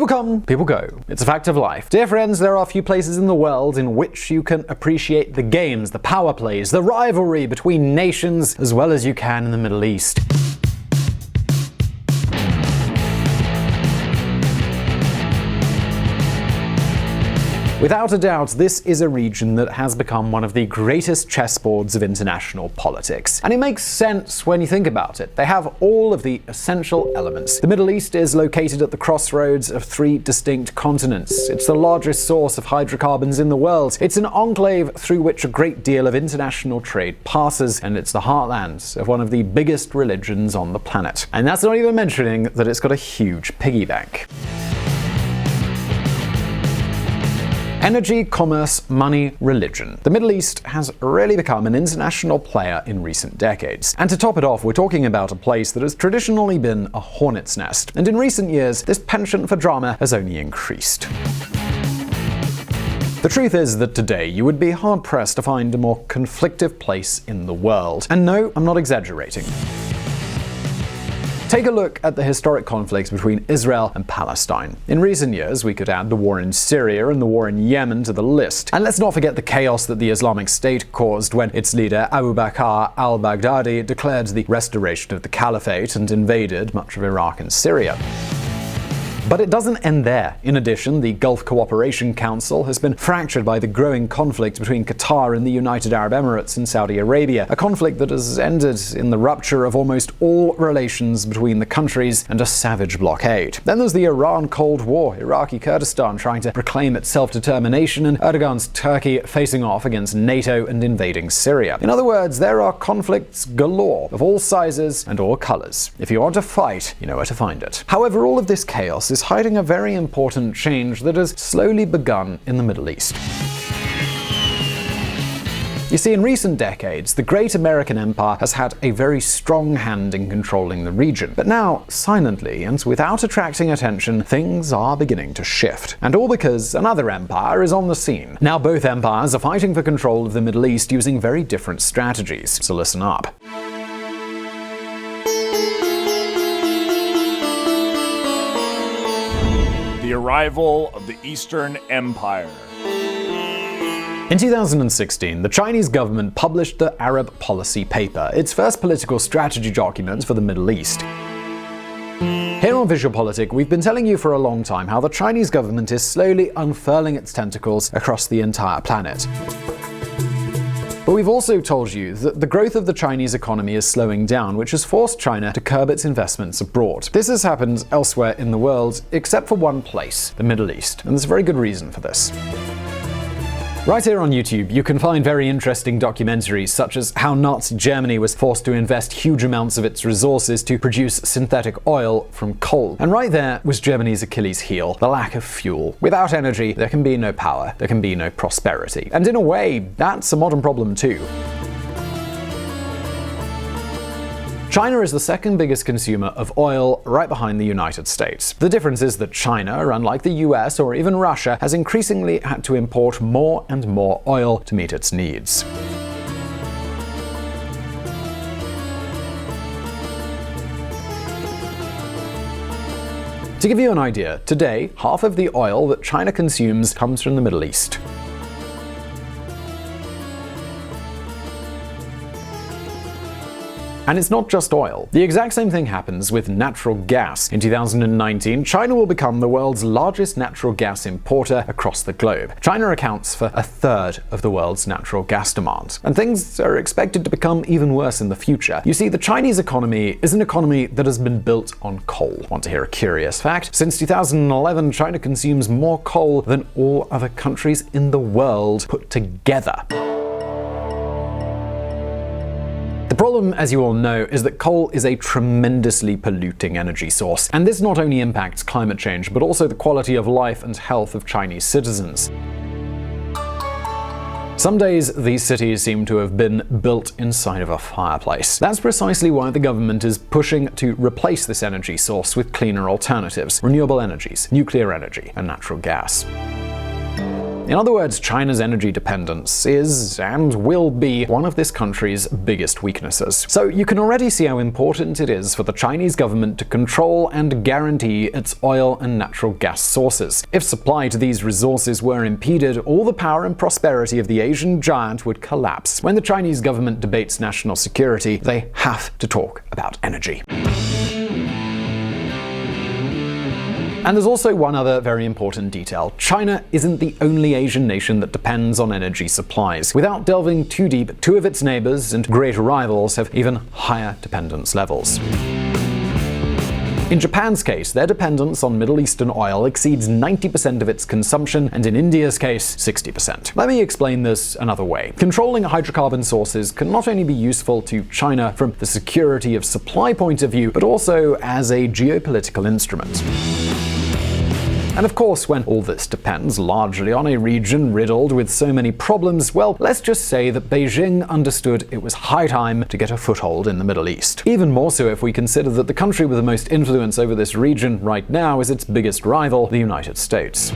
come, people go. It's a fact of life. Dear friends, there are few places in the world in which you can appreciate the games, the power plays, the rivalry between nations as well as you can in the Middle East. Without a doubt, this is a region that has become one of the greatest chessboards of international politics. And it makes sense when you think about it. They have all of the essential elements. The Middle East is located at the crossroads of 3 distinct continents. It's the largest source of hydrocarbons in the world. It's an enclave through which a great deal of international trade passes, and it's the heartland of one of the biggest religions on the planet. And that's not even mentioning that it's got a huge piggy bank. Energy, commerce, money, religion. The Middle East has really become an international player in recent decades. And to top it off, we're talking about a place that has traditionally been a hornet's nest. And in recent years, this penchant for drama has only increased. The truth is that today you would be hard-pressed to find a more conflictive place in the world. And no, I'm not exaggerating. Take a look at the historic conflicts between Israel and Palestine. In recent years, we could add the war in Syria and the war in Yemen to the list. And let's not forget the chaos that the Islamic State caused when its leader Abu Bakr al-Baghdadi declared the restoration of the caliphate and invaded much of Iraq and Syria. But it doesn't end there. In addition, the Gulf Cooperation Council has been fractured by the growing conflict between Qatar and the United Arab Emirates and Saudi Arabia, a conflict that has ended in the rupture of almost all relations between the countries and a savage blockade. Then there's the Iran Cold War, Iraqi Kurdistan trying to proclaim its self-determination, and Erdogan's Turkey facing off against NATO and invading Syria. In other words, there are conflicts galore, of all sizes and all colors. If you want to fight, you know where to find it. However, all of this chaos is hiding a very important change that has slowly begun in the Middle East. You see, in recent decades, the great American empire has had a very strong hand in controlling the region. But now, silently and without attracting attention, things are beginning to shift. And all because another empire is on the scene. Now both empires are fighting for control of the Middle East using very different strategies. So listen up. The arrival of the Eastern Empire. In 2016, the Chinese government published the Arab Policy Paper, its first political strategy document for the Middle East. Here on VisualPolitik, we've been telling you for a long time how the Chinese government is slowly unfurling its tentacles across the entire planet. But we've also told you that the growth of the Chinese economy is slowing down, which has forced China to curb its investments abroad. This has happened elsewhere in the world, except for one place, the Middle East, and there's a very good reason for this. Right here on YouTube, you can find very interesting documentaries such as how Nazi Germany was forced to invest huge amounts of its resources to produce synthetic oil from coal. And right there was Germany's Achilles heel, the lack of fuel. Without energy, there can be no power, there can be no prosperity. And in a way, that's a modern problem too. China is the second biggest consumer of oil, right behind the United States. The difference is that China, unlike the US or even Russia, has increasingly had to import more and more oil to meet its needs. To give you an idea, today, half of the oil that China consumes comes from the Middle East. And it's not just oil. The exact same thing happens with natural gas. In 2019, China will become the world's largest natural gas importer across the globe. China accounts for a third of the world's natural gas demand. And things are expected to become even worse in the future. You see, the Chinese economy is an economy that has been built on coal. Want to hear a curious fact? Since 2011, China consumes more coal than all other countries in the world put together. The problem, as you all know, is that coal is a tremendously polluting energy source, and this not only impacts climate change, but also the quality of life and health of Chinese citizens. Some days, these cities seem to have been built inside of a fireplace. That's precisely why the government is pushing to replace this energy source with cleaner alternatives, renewable energies, nuclear energy, and natural gas. In other words, China's energy dependence is and will be one of this country's biggest weaknesses. So you can already see how important it is for the Chinese government to control and guarantee its oil and natural gas sources. If supply to these resources were impeded, all the power and prosperity of the Asian giant would collapse. When the Chinese government debates national security, they have to talk about energy. And there's also one other very important detail. China isn't the only Asian nation that depends on energy supplies. Without delving too deep, two of its neighbors and great rivals have even higher dependence levels. In Japan's case, their dependence on Middle Eastern oil exceeds 90% of its consumption, and in India's case, 60%. Let me explain this another way. Controlling hydrocarbon sources can not only be useful to China from the security of supply point of view, but also as a geopolitical instrument. And of course, when all this depends largely on a region riddled with so many problems, well, let's just say that Beijing understood it was high time to get a foothold in the Middle East. Even more so if we consider that the country with the most influence over this region right now is its biggest rival, the United States.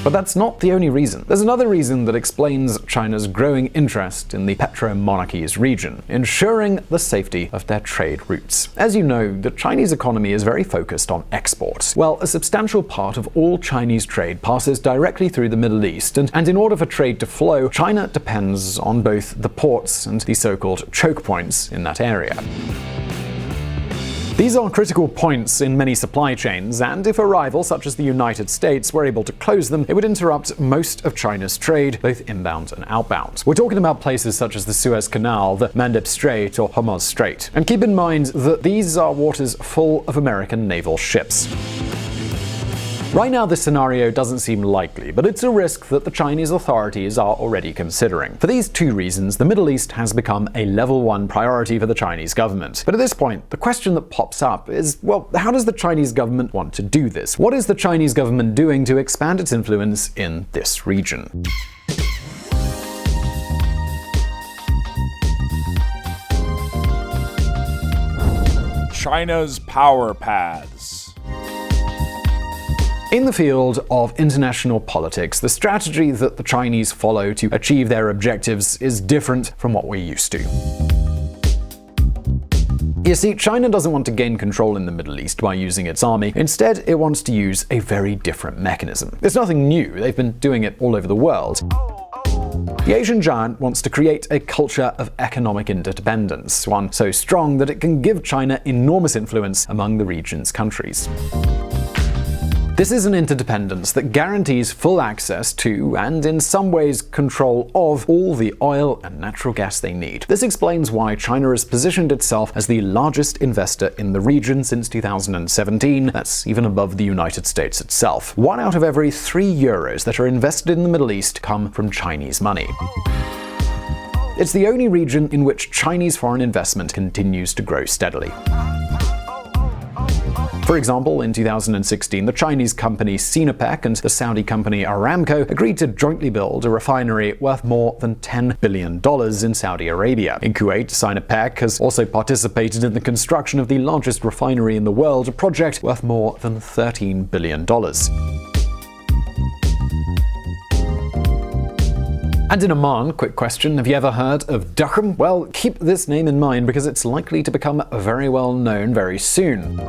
But that's not the only reason. There's another reason that explains China's growing interest in the petro-monarchies region: ensuring the safety of their trade routes. As you know, the Chinese economy is very focused on exports. Well, a substantial part of all Chinese trade passes directly through the Middle East, and in order for trade to flow, China depends on both the ports and the so-called choke points in that area. These are critical points in many supply chains, and if a rival such as the United States were able to close them, it would interrupt most of China's trade, both inbound and outbound. We're talking about places such as the Suez Canal, the Mandeb Strait, or Hormuz Strait. And keep in mind that these are waters full of American naval ships. Right now, this scenario doesn't seem likely, but it's a risk that the Chinese authorities are already considering. For these two reasons, the Middle East has become a level 1 priority for the Chinese government. But at this point, the question that pops up is, well, how does the Chinese government want to do this? What is the Chinese government doing to expand its influence in this region? China's power paths. In the field of international politics, the strategy that the Chinese follow to achieve their objectives is different from what we're used to. You see, China doesn't want to gain control in the Middle East by using its army. Instead, it wants to use a very different mechanism. It's nothing new. They've been doing it all over the world. The Asian giant wants to create a culture of economic interdependence, one so strong that it can give China enormous influence among the region's countries. This is an interdependence that guarantees full access to, and in some ways control of, all the oil and natural gas they need. This explains why China has positioned itself as the largest investor in the region since 2017. That's even above the United States itself. 1 out of every 3 euros that are invested in the Middle East come from Chinese money. It's the only region in which Chinese foreign investment continues to grow steadily. For example, in 2016, the Chinese company Sinopec and the Saudi company Aramco agreed to jointly build a refinery worth more than $10 billion in Saudi Arabia. In Kuwait, Sinopec has also participated in the construction of the largest refinery in the world, a project worth more than $13 billion. And in Oman, quick question, have you ever heard of Duqm? Well, keep this name in mind because it's likely to become very well known very soon.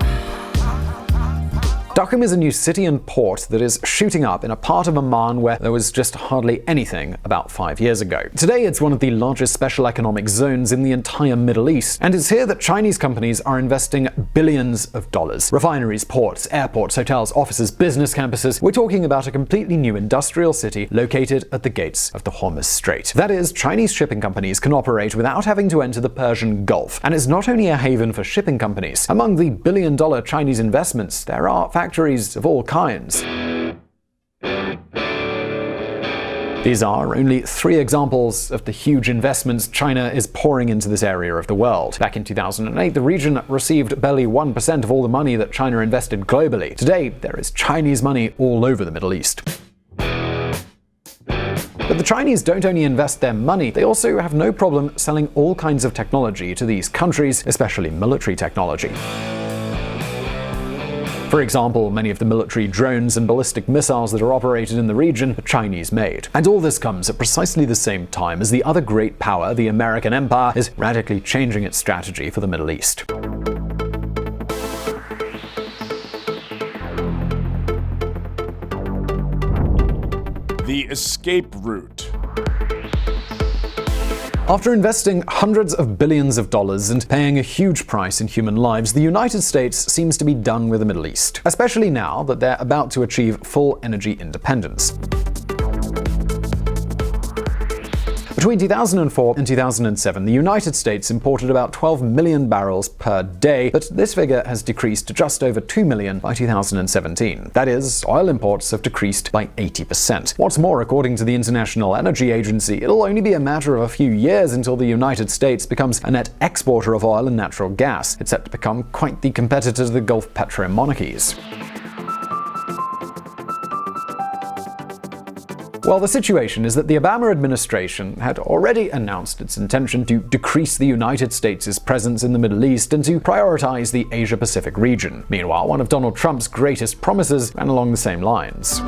Duqm is a new city and port that is shooting up in a part of Oman where there was just hardly anything about 5 years ago. Today, it's one of the largest special economic zones in the entire Middle East, and it's here that Chinese companies are investing billions of dollars. Refineries, ports, airports, hotels, offices, business campuses. We're talking about a completely new industrial city located at the gates of the Hormuz Strait. That is, Chinese shipping companies can operate without having to enter the Persian Gulf. And it's not only a haven for shipping companies. Among the billion-dollar Chinese investments, there are factories of all kinds. These are only 3 examples of the huge investments China is pouring into this area of the world. Back in 2008, the region received barely 1% of all the money that China invested globally. Today, there is Chinese money all over the Middle East. But the Chinese don't only invest their money, they also have no problem selling all kinds of technology to these countries, especially military technology. For example, many of the military drones and ballistic missiles that are operated in the region are Chinese-made. And all this comes at precisely the same time as the other great power, the American empire, is radically changing its strategy for the Middle East. The escape route. After investing hundreds of billions of dollars and paying a huge price in human lives, the United States seems to be done with the Middle East, especially now that they're about to achieve full energy independence. Between 2004 and 2007, the United States imported about 12 million barrels per day, but this figure has decreased to just over 2 million by 2017. That is, oil imports have decreased by 80%. What's more, according to the International Energy Agency, it'll only be a matter of a few years until the United States becomes a net exporter of oil and natural gas. It's set to become quite the competitor to the Gulf petro monarchies. Well, the situation is that the Obama administration had already announced its intention to decrease the United States' presence in the Middle East and to prioritize the Asia-Pacific region. Meanwhile, one of Donald Trump's greatest promises ran along the same lines.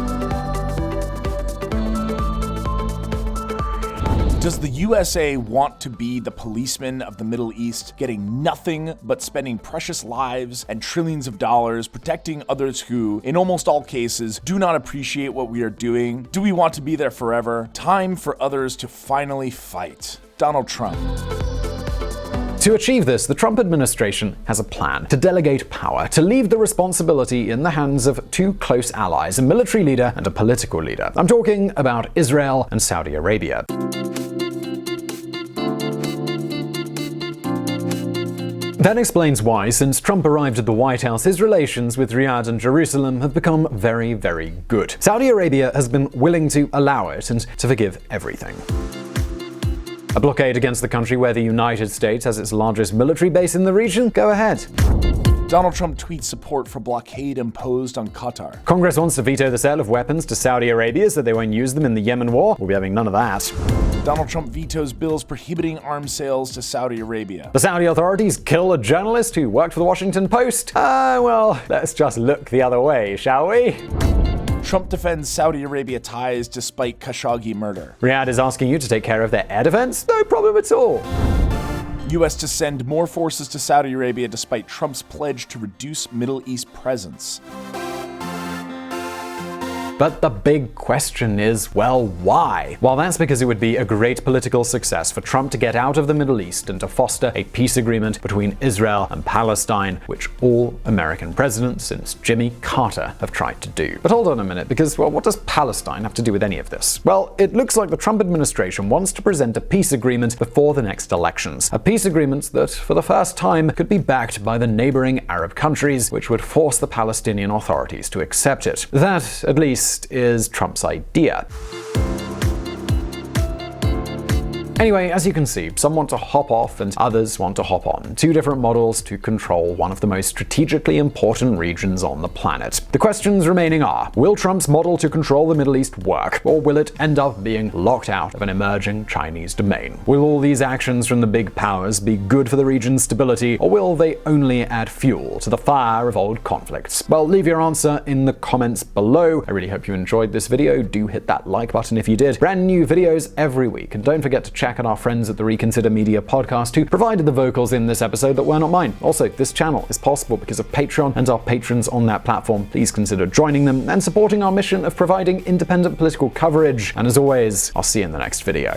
Does the USA want to be the policeman of the Middle East, getting nothing but spending precious lives and trillions of dollars protecting others who, in almost all cases, do not appreciate what we are doing? Do we want to be there forever? Time for others to finally fight. Donald Trump. To achieve this, the Trump administration has a plan to delegate power, to leave the responsibility in the hands of two close allies, a military leader and a political leader. I'm talking about Israel and Saudi Arabia. That explains why, since Trump arrived at the White House, his relations with Riyadh and Jerusalem have become very, very good. Saudi Arabia has been willing to allow it and to forgive everything. A blockade against the country where the United States has its largest military base in the region? Go ahead. Donald Trump tweets support for blockade imposed on Qatar. Congress wants to veto the sale of weapons to Saudi Arabia so they won't use them in the Yemen war. We'll be having none of that. Donald Trump vetoes bills prohibiting arms sales to Saudi Arabia. The Saudi authorities kill a journalist who worked for the Washington Post? Well, let's just look the other way, shall we? Trump defends Saudi Arabia ties despite Khashoggi murder. Riyadh is asking you to take care of their air defense? No problem at all. U.S. to send more forces to Saudi Arabia despite Trump's pledge to reduce Middle East presence. But the big question is, well, why? Well, that's because it would be a great political success for Trump to get out of the Middle East and to foster a peace agreement between Israel and Palestine, which all American presidents since Jimmy Carter have tried to do. But hold on a minute, because, well, what does Palestine have to do with any of this? Well, it looks like the Trump administration wants to present a peace agreement before the next elections. A peace agreement that, for the first time, could be backed by the neighboring Arab countries, which would force the Palestinian authorities to accept it. That, at least, is Trump's idea. Anyway, as you can see, some want to hop off and others want to hop on. Two different models to control one of the most strategically important regions on the planet. The questions remaining are, will Trump's model to control the Middle East work, or will it end up being locked out of an emerging Chinese domain? Will all these actions from the big powers be good for the region's stability, or will they only add fuel to the fire of old conflicts? Well, leave your answer in the comments below. I really hope you enjoyed this video. Do hit that like button if you did. Brand new videos every week, and don't forget to check out our friends at the Reconsider Media podcast who provided the vocals in this episode that were not mine. Also, this channel is possible because of Patreon and our patrons on that platform. Please consider joining them and supporting our mission of providing independent political coverage. And as always, I'll see you in the next video.